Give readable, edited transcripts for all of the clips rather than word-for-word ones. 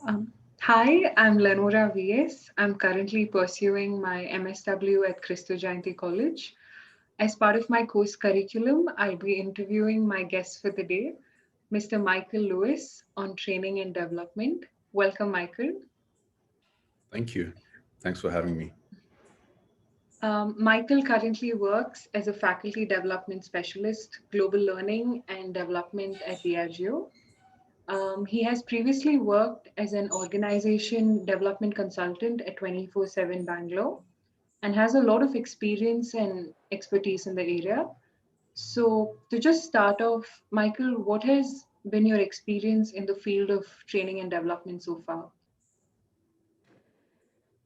Um, Hi, I'm Lenora VS. I'm currently pursuing my MSW at Cristo Jayanti College. As part of my course curriculum, I'll be interviewing my guest for the day, Mr. Michael Lewis, on training and development. Welcome, Michael. Thank you. Thanks for having me. Michael currently works as a faculty development specialist, global learning and development at Diageo. He has previously worked as an organization development consultant at 24/7 Bangalore and has a lot of experience and expertise in the area. So, to just start off, Michael, what has been your experience in the field of training and development so far?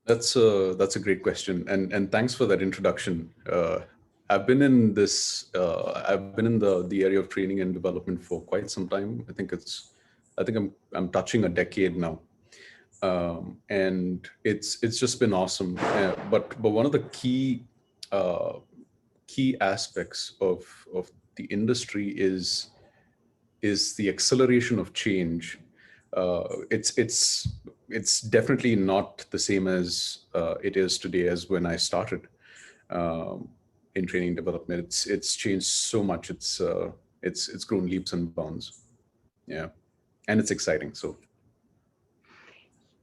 That's a great question, and thanks for that introduction. I've been in the area of training and development for quite some time. I think I'm touching a decade now, and it's just been awesome. But one of the uh, key aspects of the industry is the acceleration of change. It's definitely not the same as it is today as when I started um, in training development. It's changed so much. It's grown leaps and bounds. Yeah, and it's exciting. So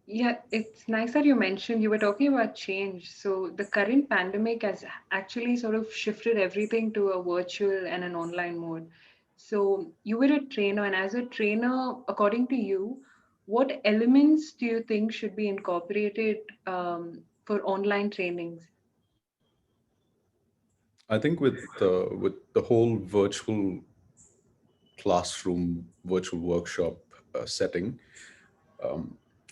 Yeah, it's nice that you mentioned you were talking about change. So, the current pandemic has actually sort of shifted everything to a virtual and an online mode. So, you were a trainer, and as a trainer, according to you, what elements do you think should be incorporated for online trainings? I think with the whole virtual classroom, virtual workshop setting,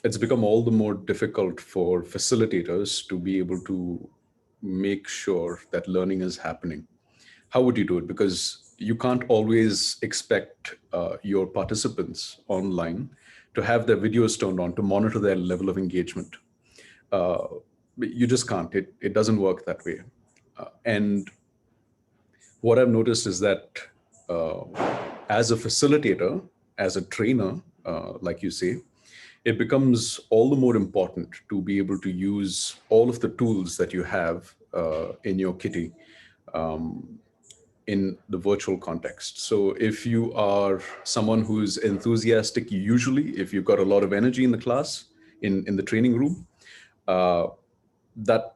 it's become all the more difficult for facilitators to be able to make sure that learning is happening. How would you do it? Because you can't always expect your participants online to have their videos turned on to monitor their level of engagement. Uh, you just can't. It doesn't work that way. And what I've noticed is that uh, as a facilitator, as a trainer, like you say, it becomes all the more important to be able to use all of the tools that you have in your kitty in the virtual context. So if you are someone who's enthusiastic, usually if you've got a lot of energy in the class, in the training room, uh, that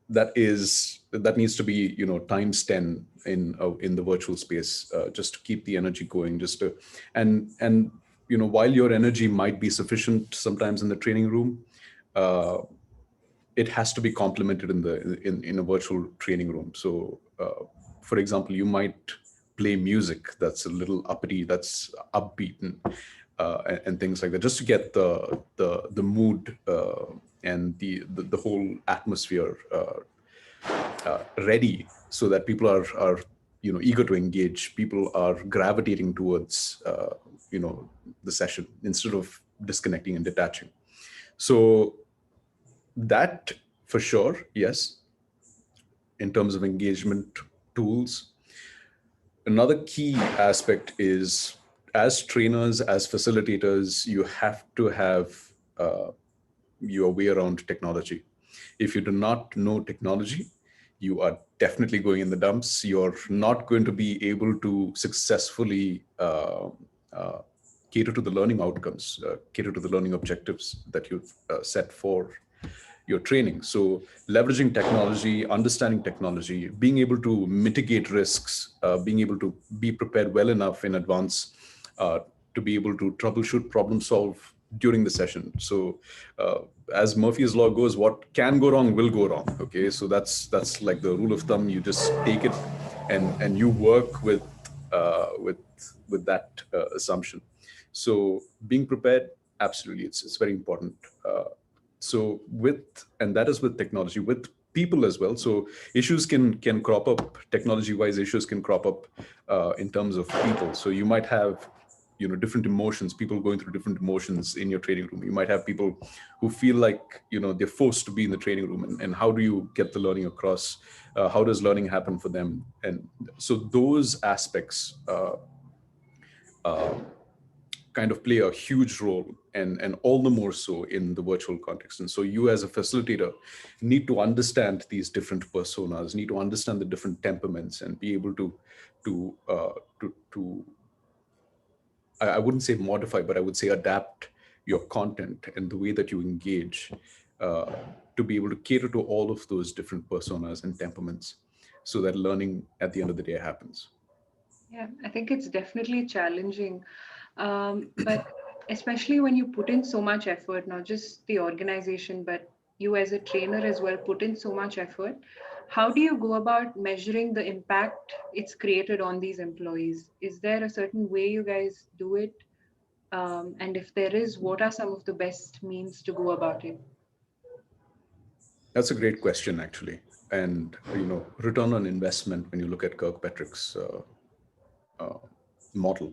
that needs to be, times 10 in the virtual space, just to keep the energy going, just to and while your energy might be sufficient sometimes in the training room, uh, it has to be complemented in a virtual training room. So for example, you might play music that's a little uppity, that's upbeat, and things like that, just to get the mood and the whole atmosphere ready, so that people are eager to engage. People are gravitating towards the session instead of disconnecting and detaching. So that, for sure, yes, in terms of engagement tools. Another key aspect is, as trainers, as facilitators, you have to have your way around technology. If you do not know technology, you are definitely going in the dumps. You're not going to be able to successfully uh, cater to the learning outcomes, cater to the learning objectives that you've set for your training. So, leveraging technology, understanding technology, being able to mitigate risks, being able to be prepared well enough in advance to be able to troubleshoot, problem solve during the session. So, as Murphy's law goes, what can go wrong will go wrong. Okay, so that's like the rule of thumb. You just take it and you work with that assumption. So, being prepared, absolutely, it's very important. So with and that is with technology, with people as well. So issues can crop up, technology wise issues can crop up in terms of people. So you might have different emotions, people going through different emotions in your training room. You might have people who feel like they're forced to be in the training room, and how do you get the learning across? How does learning happen for them? And so those aspects kind of play a huge role, and all the more so in the virtual context. And so you as a facilitator need to understand these different personas, need to understand the different temperaments, and be able to I wouldn't say modify, but I would say adapt your content and the way that you engage, uh, to be able to cater to all of those different personas and temperaments, so that learning at the end of the day happens. Yeah, I think it's definitely challenging. But especially when you put in so much effort, not just the organization, but you as a trainer as well put in so much effort. How do you go about measuring the impact it's created on these employees? Is there a certain way you guys do it? And if there is, what are some of the best means to go about it? That's a great question, actually. And return on investment, when you look at Kirkpatrick's model,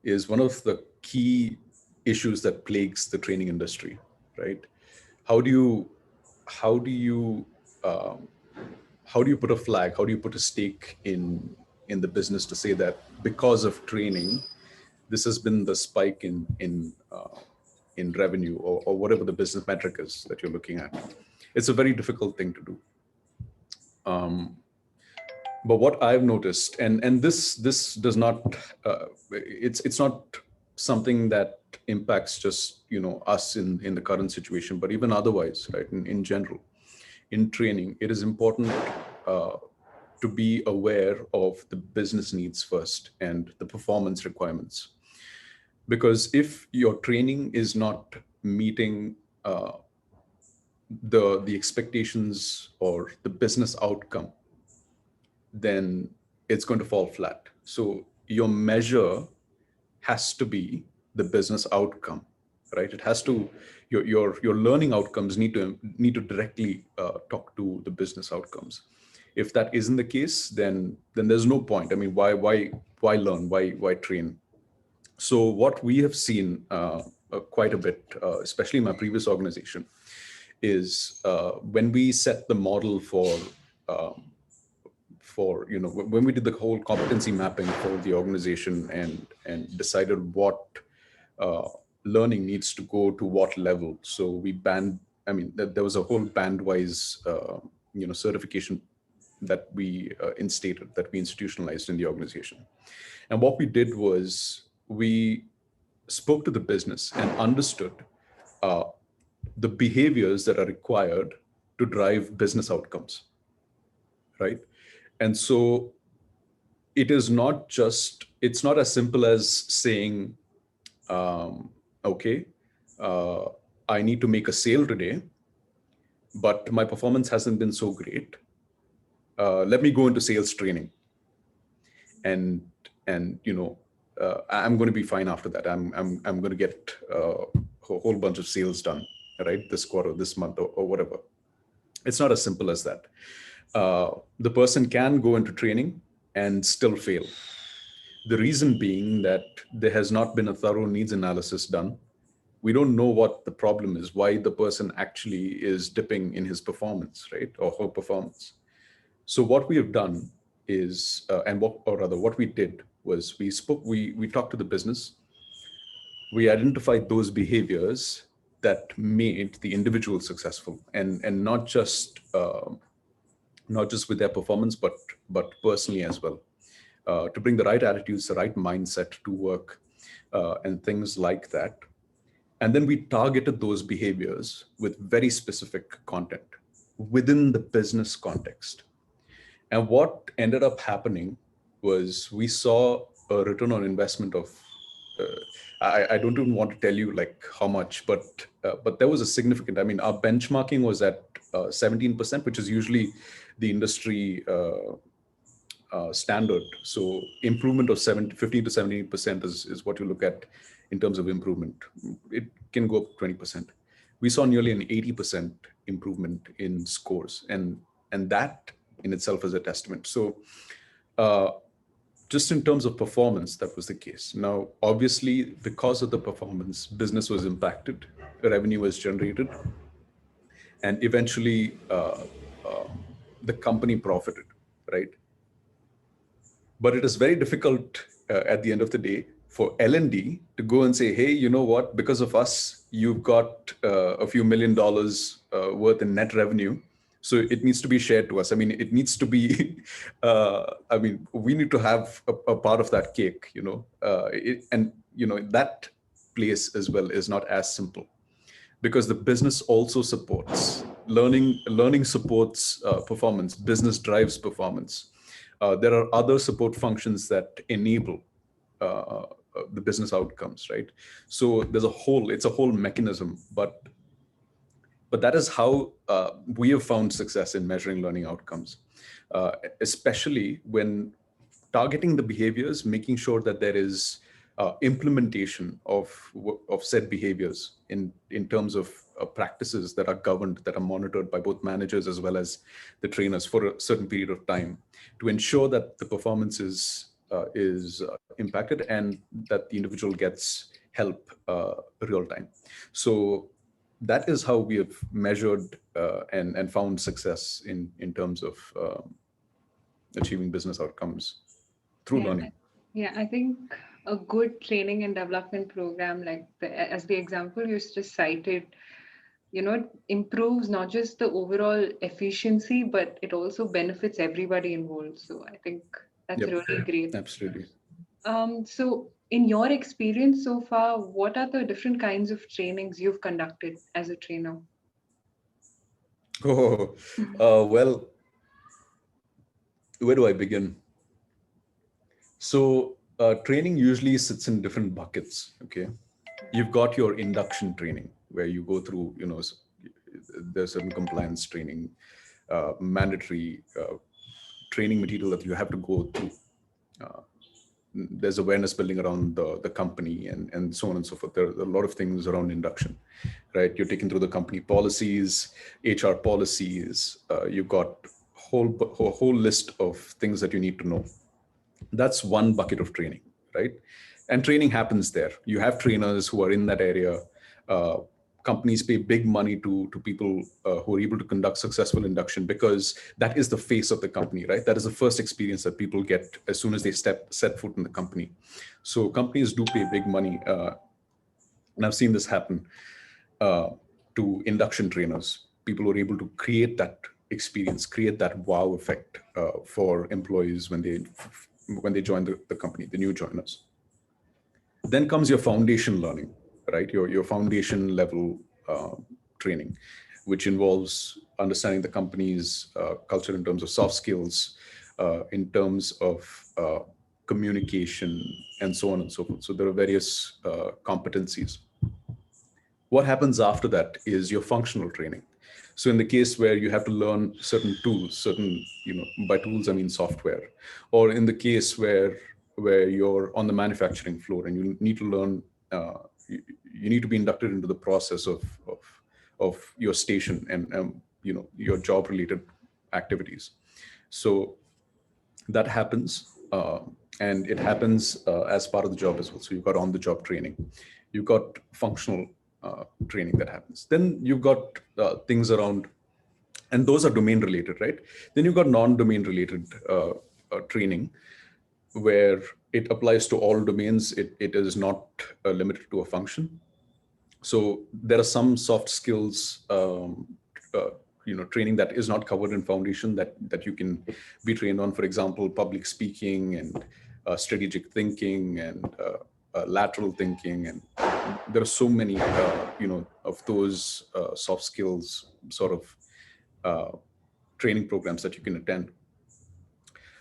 is one of the key issues that plagues the training industry, right? How do you how do you um, how do you put a flag? How do you put a stake in the business to say that because of training, this has been the spike in revenue, or whatever the business metric is that you're looking at? It's a very difficult thing to do. But what I've noticed, and this does not, it's not something that impacts just us in the current situation, but even otherwise, right? In general, in training, it is important uh, to be aware of the business needs first and the performance requirements. Because if your training is not meeting the expectations or the business outcome, then it's going to fall flat. So your measure has to be the business outcome, right? It has to, your learning outcomes need to directly talk to the business outcomes. If that isn't the case, then there's no point. I mean, why learn? Why train? So what we have seen quite a bit, especially in my previous organization, is when we set the model for when we did the whole competency mapping for the organization, and decided what uh, learning needs to go to what level. So we band I mean there was a whole band-wise certification that we instated, that we institutionalized in the organization. And what we did was we spoke to the business and understood uh, the behaviors that are required to drive business outcomes, right? And so it's not as simple as saying, okay, uh, I need to make a sale today, but my performance hasn't been so great. Let me go into sales training, and I'm going to be fine after that. I'm going to get a whole bunch of sales done, right, this quarter, this month, or whatever. It's not as simple as that. The person can go into training and still fail. The reason being that there has not been a thorough needs analysis done. We don't know what the problem is, why the person actually is dipping in his performance, right, or her performance. So what we have done is, what we did was we talked to the business, we identified those behaviors that made the individual successful, and not just with their performance, but personally as well, to bring the right attitudes, the right mindset to work, and things like that. And then we targeted those behaviors with very specific content within the business context. And what ended up happening was we saw a return on investment of, I don't even want to tell you like how much, but there was a significant. I mean, our benchmarking was at 17%, which is usually the industry standard. So improvement of 15 to 17% is what you look at in terms of improvement. It can go up 20%. We saw nearly an 80% improvement in scores, and that in itself is a testament. So just in terms of performance, that was the case. Now, obviously, because of the performance, business was impacted, revenue was generated, and eventually the company profited, right? But it is very difficult at the end of the day for L&D to go and say, hey, you know what, because of us, you've got a few $1 million worth in net revenue. So it needs to be shared to us. I mean, it needs to be, I mean, we need to have a part of that cake, and, that place as well is not as simple, because the business also supports learning supports performance, business drives performance. There are other support functions that enable the business outcomes, right? So it's a whole mechanism, but that is how we have found success in measuring learning outcomes, especially when targeting the behaviors, making sure that there is implementation of said behaviors in terms of practices that are governed, that are monitored by both managers as well as the trainers for a certain period of time, to ensure that the performance is impacted and that the individual gets help real time. So that is how we have measured and found success in terms of achieving business outcomes through Yeah, learning. yeah. I think a good training and development program, like as the example you just cited, improves not just the overall efficiency, but it also benefits everybody involved. So I think that's Yep, really great. absolutely. So in your experience so far, what are the different kinds of trainings you've conducted as a trainer? Oh, well, where do I begin? So training usually sits in different buckets. Okay, you've got your induction training where you go through, there's certain compliance training, mandatory training material that you have to go through. There's awareness building around the company and so on and so forth. There are a lot of things around induction, right? You're taken through the company policies, HR policies. You've got a whole list of things that you need to know. That's one bucket of training, right? And training happens there. You have trainers who are in that area. Companies pay big money to people who are able to conduct successful induction, because that is the face of the company, right? That is the first experience that people get as soon as they set foot in the company. So companies do pay big money, and I've seen this happen to induction trainers. People who are able to create that experience, create that wow effect for employees when they join the company, the new joiners. Then comes your foundation learning, right? Your foundation level training, which involves understanding the company's culture in terms of soft skills, in terms of communication, and so on and so forth. So there are various competencies. What happens after that is your functional training. So in the case where you have to learn certain tools, by tools I mean software, or in the case where you're on the manufacturing floor and you need to learn, you need to be inducted into the process of your station and your job related activities. So that happens, and it happens as part of the job as well. So you've got on the job training, you've got functional training that happens. Then you've got things around, and those are domain related, right? Then you've got non-domain related training, where it applies to all domains. It is not limited to a function. So there are some soft skills, training that is not covered in foundation that you can be trained on. For example, public speaking and strategic thinking and lateral thinking, and there are so many, of those soft skills sort of training programs that you can attend.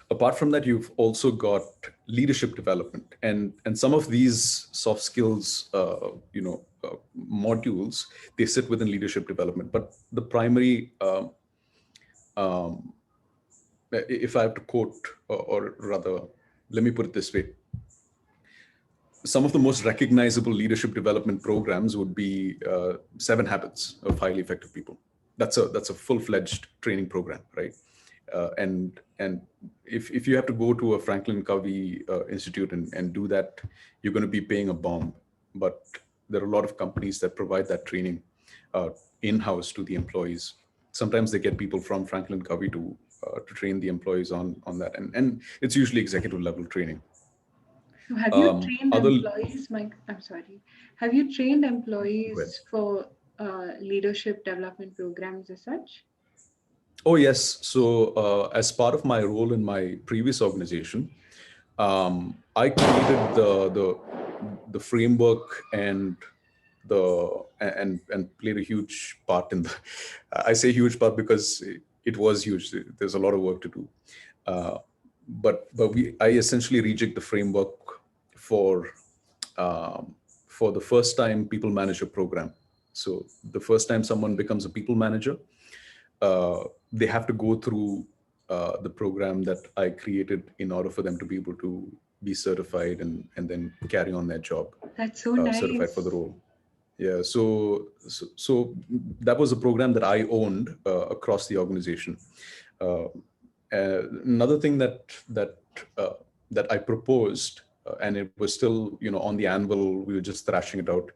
Apart from that, you've also got leadership development, and some of these soft skills, modules, they sit within leadership development. But the primary, if I have to quote, or rather, let me put it this way: some of the most recognizable leadership development programs would be 7 Habits of Highly Effective People. That's a full-fledged training program, right? And if you have to go to a Franklin Covey Institute and do that, you're going to be paying a bomb. But there are a lot of companies that provide that training in-house to the employees. Sometimes they get people from Franklin Covey to train the employees on that, and it's usually executive level training. So have you trained Other employees, Mike? I'm sorry. Have you trained Well, employees for leadership development programs as such? oh yes. So as part of my role in my previous organization, I created the framework and and played a huge part in the. I say huge part because it was huge. There's a lot of work to do, uh, but I essentially reject the framework for for the first time people manager program. So the first time someone becomes a people manager, they have to go through the program that I created in order for them to be able to be certified and then carry on their job, That's so certified for the nice. role. Yeah, so that was a program that I owned across the organization. Uh, Another thing uh, that I proposed, and it was still on the anvil, we were just thrashing it out,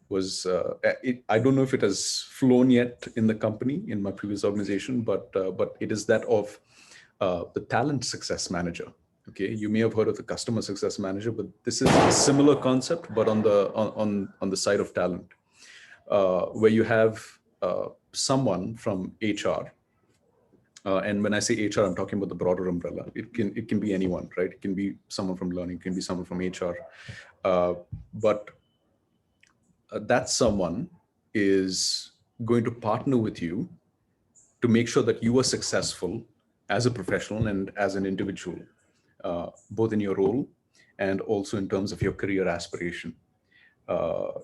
was I don't know if it has flown yet in the company in my previous organization, but it is that of the talent success manager. Okay, you may have heard of the customer success manager, but this is a similar concept, but on the side of talent, where you have someone from HR. And when I say HR, I'm talking about the broader umbrella. It can be anyone, right? It can be someone from learning, it can be someone from HR, but that someone is going to partner with you to make sure that you are successful as a professional and as an individual, both in your role and also in terms of your career aspiration,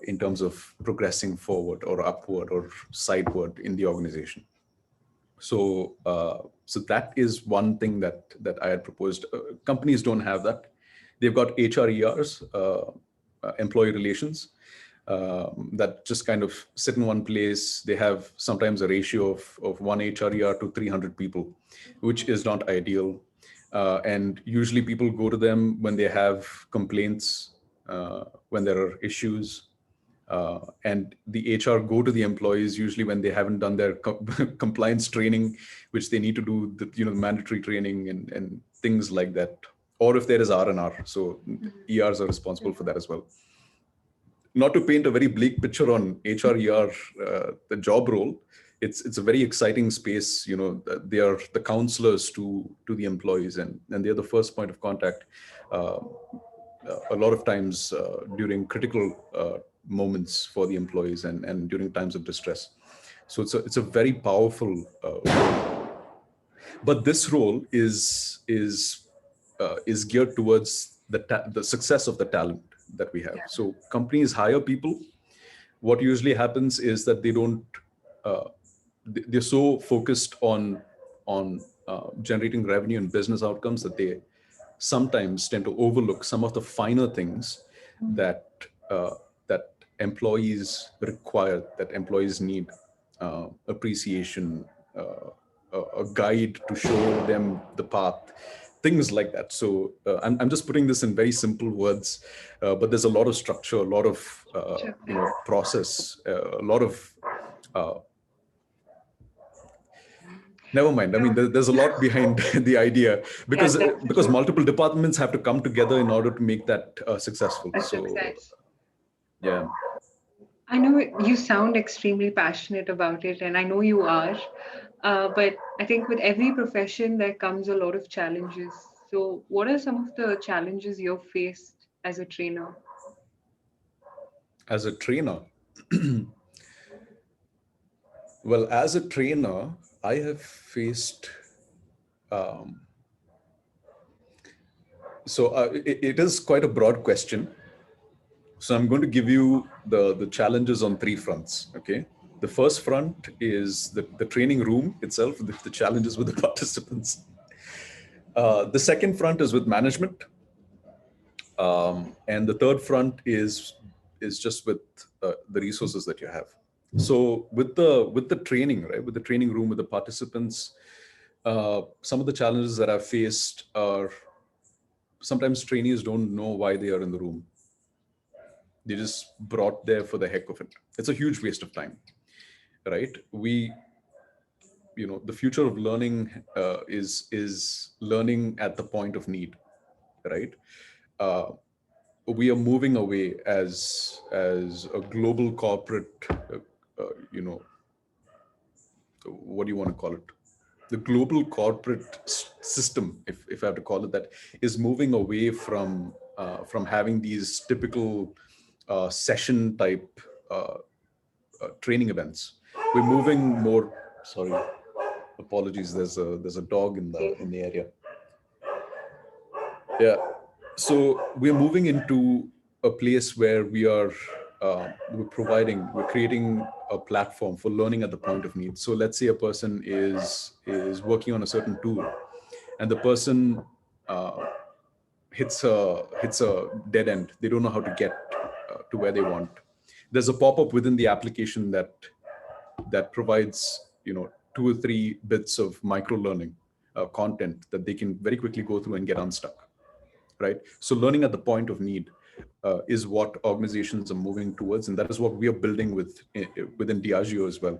in terms of progressing forward or upward or sideward in the organization. So that is one thing that I had proposed. Companies don't have that. They've got HRERs, employee relations, that just kind of sit in one place. They have sometimes a ratio of one HRER to 300 people, which is not ideal. And usually people go to them when they have complaints, when there are issues, and the HR go to the employees usually when they haven't done their compliance training, which they need to do, the mandatory training and things like that. Or if there is R&R, so Mhm. ERs are responsible for that as well. Not to paint a very bleak picture on HR ER, the job role, it's a very exciting space. They are the counselors to the employees, and they're the first point of contact. Uh, a lot of times during critical moments for the employees and during times of distress. So it's a very powerful role. But this role is geared towards the success of the talent that we have. Yeah. So companies hire people. What usually happens is that they don't. Uh, they're so focused on generating revenue and business outcomes that they sometimes tend to overlook some of the finer things Mm. that uh, that employees require, that employees need, appreciation, a guide to show them the path, things like that. So I'm just putting this in very simple words, but there's a lot of structure, a lot of Sure. process, a lot of never mind. I mean, So, there's a lot behind the idea, yeah, because definitely multiple departments have to come together in order to make that successful. a So success. yeah, I know you sound extremely passionate about it, and I know you are. But I think with every profession, there comes a lot of challenges. So, what are some of the challenges you've faced as a trainer? as a trainer, well, as a trainer, I have faced. So it is quite a broad question. So I'm going to give you the challenges on three fronts. Okay. The first front is the training room itself, the challenges with the participants. The second front is with management, and the third front is just with the resources that you have. So with the training, right, with the training room, with the participants, some of the challenges that I've faced are sometimes trainees don't know why they are in the room. They just brought there for the heck of it. It's a huge waste of time, right? The future of learning is learning at the point of need, right? we are moving away as a global corporate, you know, what do you want to call it? The global corporate system, if I have to call it that, is moving away from having these typical session type training events. We're moving more. Sorry, apologies. There's a dog in the Okay. area. Yeah. So we're moving into a place where we're creating a platform for learning at the point of need. So let's say a person is working on a certain tool, and the person hits a dead end. They don't know how to get to where they want. There's a pop-up within the application that provides, 2 or 3 bits of micro learning content that they can very quickly go through and get unstuck, right? So learning at the point of need is what organizations are moving towards, and that is what we are building within Diageo as well.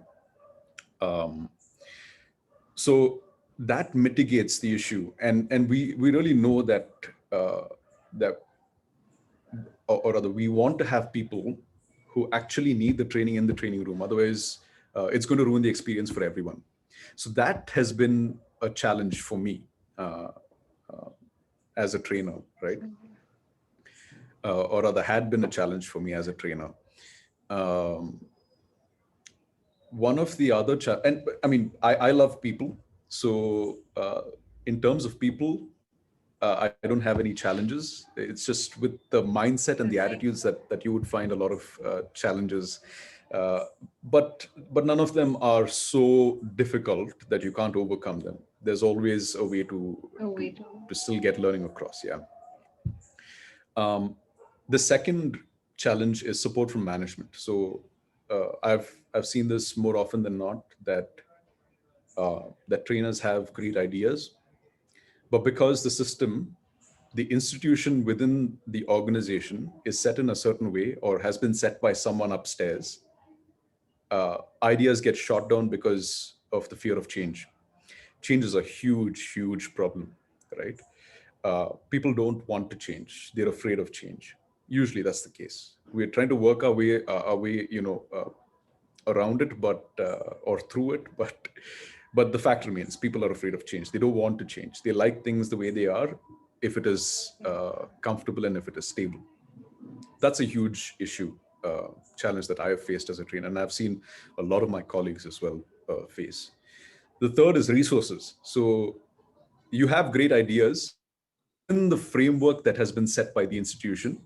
So that mitigates the issue, and we really know that or rather, we want to have people who actually need the training in the training room. Otherwise, it's going to ruin the experience for everyone. So that has been a challenge for me uh, as a trainer, right? Or rather, had been a challenge for me as a trainer. Um, One of the other, and I mean, I love people. So in terms of people, I don't have any challenges. It's just with the mindset and the attitudes that you would find a lot of challenges. Uh, but none of them are so difficult that you can't overcome them. There's always a way Oh, to wait. to still get learning across. Yeah. The second challenge is support from management. So I've seen this more often than not that trainers have great ideas, but because the system, the institution within the organization is set in a certain way or has been set by someone upstairs, ideas get shot down because of the fear of change. Change is a huge, huge problem, right? People don't want to change; they're afraid of change. Usually, that's the case. We're trying to work our way, around it, but or through it, but the fact remains: people are afraid of change. They don't want to change. They like things the way they are, if it is comfortable and if it is stable. That's a huge issue, challenge that I have faced as a trainer, and I've seen a lot of my colleagues as well face. The third is resources. So you have great ideas within the framework that has been set by the institution,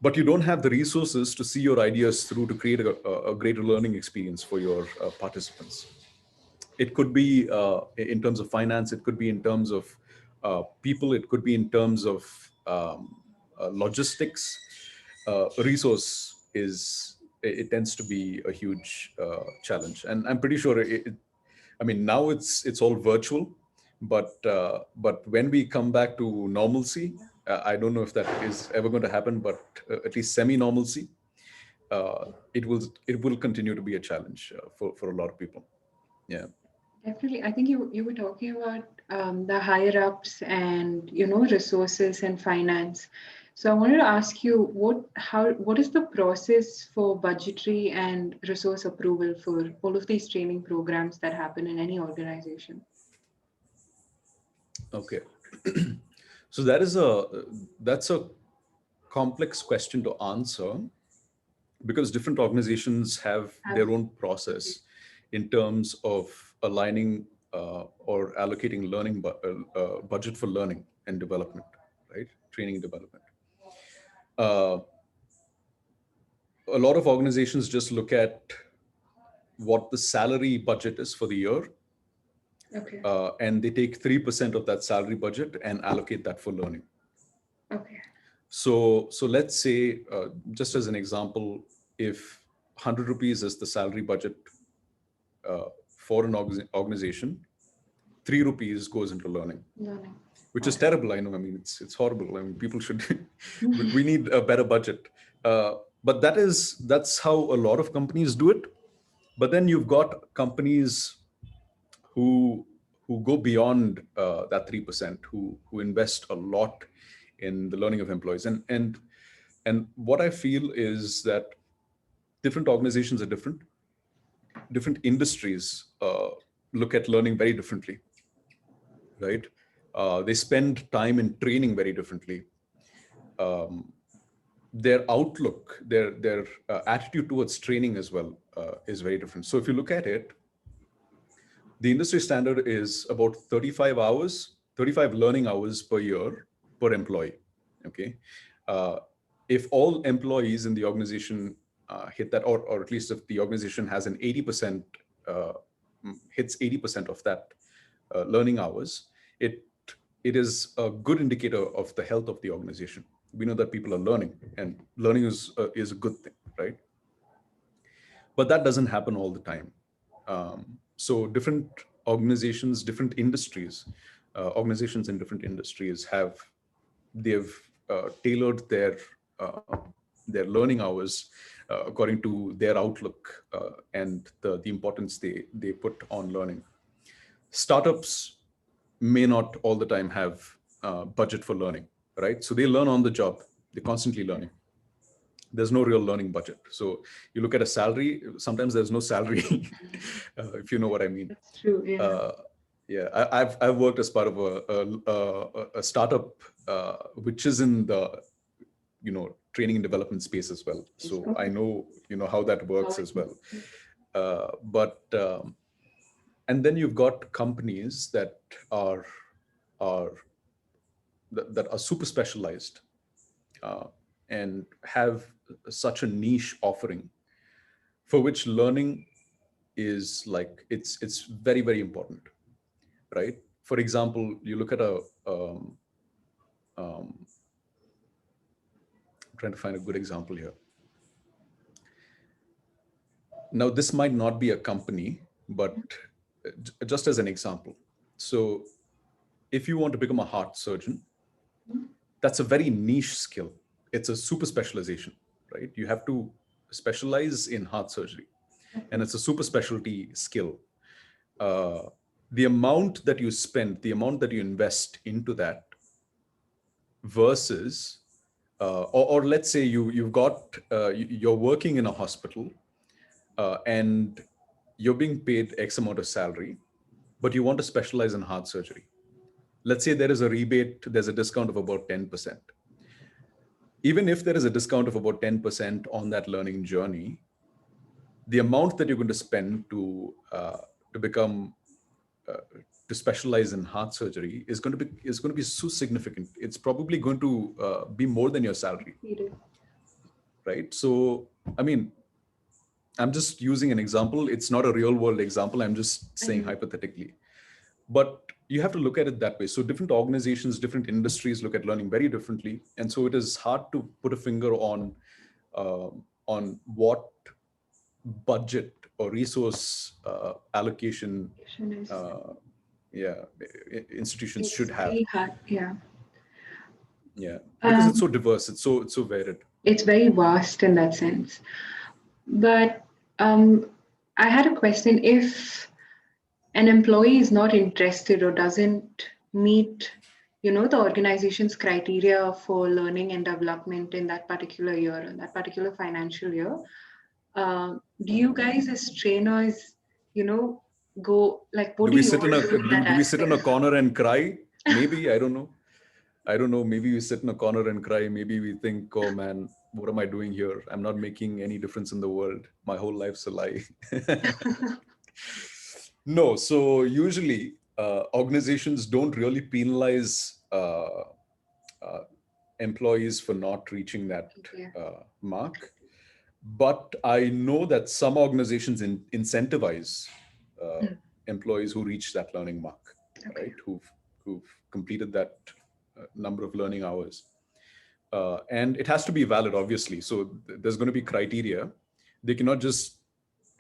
but you don't have the resources to see your ideas through to create a greater learning experience for your participants. It could be in terms of finance, it could be in terms of people, it could be in terms of logistics. Resource is it tends to be a huge challenge, and I'm pretty sure I mean, now it's all virtual, but when we come back to normalcy, I don't know if that is ever going to happen, but at least semi-normalcy, it will continue to be a challenge for a lot of people. Yeah. Definitely. I think you were talking about the higher ups and resources and finance. So I wanted to ask you what is the process for budgetary and resource approval for all of these training programs that happen in any organization? Okay. So that's a complex question to answer because different organizations have Have their own process in terms of aligning or allocating budget for learning and development, right? Training and development. Uh, a lot of organizations just look at what the salary budget is for the year, okay, and they take 3% of that salary budget and allocate that for learning. okay, So let's say, just as an example, if 100 rupees is the salary budget for an organization, 3 rupees goes into learning, learning. which is Okay. terrible. I know. I mean, it's horrible. I mean, people should. We need a better budget. But that's how a lot of companies do it. But then you've got companies who who go beyond that 3%, who invest a lot in the learning of employees. And what I feel is that different organizations are different. Different industries look at learning very differently, right? They spend time in training very differently. Their outlook, their attitude towards training as well is very different. So if you look at it, the industry standard is about 35 hours, 35 learning hours per year per employee. Okay. Uh, if all employees in the organization hit that, or at least if the organization has an 80%, uh, hits 80% of that learning hours, it it is a good indicator of the health of the organization. We know that people are learning, and learning is a good thing, right? But that doesn't happen all the time. So different organizations, different industries, organizations in different industries they've tailored uh, their learning hours according to their outlook and the importance they put on learning. Startups may not all the time have budget for learning, right? So they learn on the job. They're constantly learning. There's no real learning budget. So you look at a salary, sometimes there's no salary, if you know what I mean. That's true. Yeah. Uh, yeah, I've worked as part of a startup which is in the training and development space as well. So I Okay. know how that How works it as well. works. But and then you've got companies are are that are super specialized uh, and have such a niche offering for which learning is like it's very very important, right? For example, you look at um, I'm trying to find a good example here. Now this might not be a company, but just as an example. So if you want to become a heart surgeon, that's a very niche skill. It's a super specialization, right? You have to specialize in heart surgery, and it's a super specialty skill. uh, the amount that you spend, the amount that you invest into that versus, or let's say you've got, you're working in a hospital and you're being paid X amount of salary, but you want to specialize in heart surgery. Let's say there is a rebate, there's a discount of about 10%. Even if there is a discount of about 10% on that learning journey, the amount that you're going to spend to become uh, to specialize in heart surgery is going to be so significant. It's probably going to be more than your salary, Period. right? So, I mean, I'm just using an example. It's not a real world example. I'm just I saying know. hypothetically. But you have to look at it that way. So different organizations, different industries look at learning very differently, and so it is hard to put a finger on what budget or resource allocation Education uh, yeah institutions should is have. very hard. Yeah. Yeah, because it's Um, so diverse, it's so varied. it's very vast in that sense. But I had a question. If an employee is not interested or doesn't meet, the organization's criteria for learning and development in that particular year, in that particular financial year, do you guys as trainers, you know, go like what Do do we you sit in all a do in that do we sit in aspect? a corner and cry? Maybe, I don't know. Maybe we sit in a corner and cry. Maybe we think, oh man, what am I doing here? I'm not making any difference in the world. My whole life's a lie. No, so usually organizations don't really penalize uh, employees for not reaching that Okay. mark. But I know that some organizations incentivize uh, Mm, employees who reach that learning mark, okay. right? Who've completed that number of learning hours, and it has to be valid, obviously. So there's going to be criteria. They cannot just.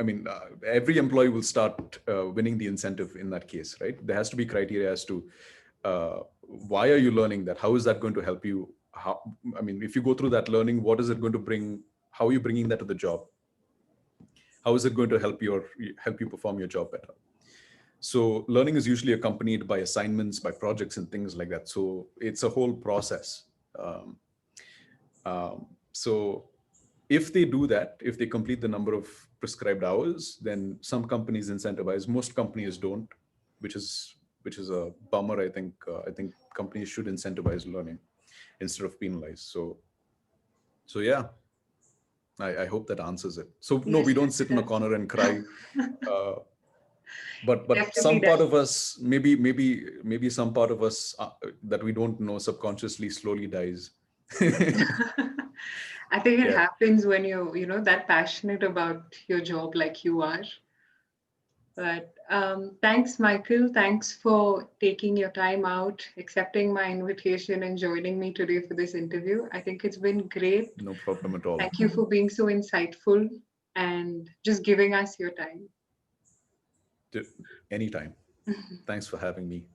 I mean, every employee will start winning the incentive in that case, right? There has to be criteria as to why are you learning that? How is that going to help you? How, I mean, if you go through that learning, what is it going to bring? How are you bringing that to the job? How is it going to help you perform your job better? So learning is usually accompanied by assignments, by projects and things like that. So it's a whole process. So if they do that, if they complete the number of prescribed hours, then some companies incentivize. Most companies don't, which is a bummer. I think companies should incentivize learning instead of penalize. So yeah, I hope that answers it. So no, Yes, we don't yes, sit it in a does. corner and cry. Uh, but Definitely some part does. of us, maybe some part of us that we don't know subconsciously slowly dies. I think it Yeah, happens when you're that passionate about your job like you are. But thanks, Michael. Thanks for taking your time out, accepting my invitation, and joining me today for this interview. I think it's been great. no problem at all. Thank you for being so insightful and just giving us your time. Anytime. Thanks for having me.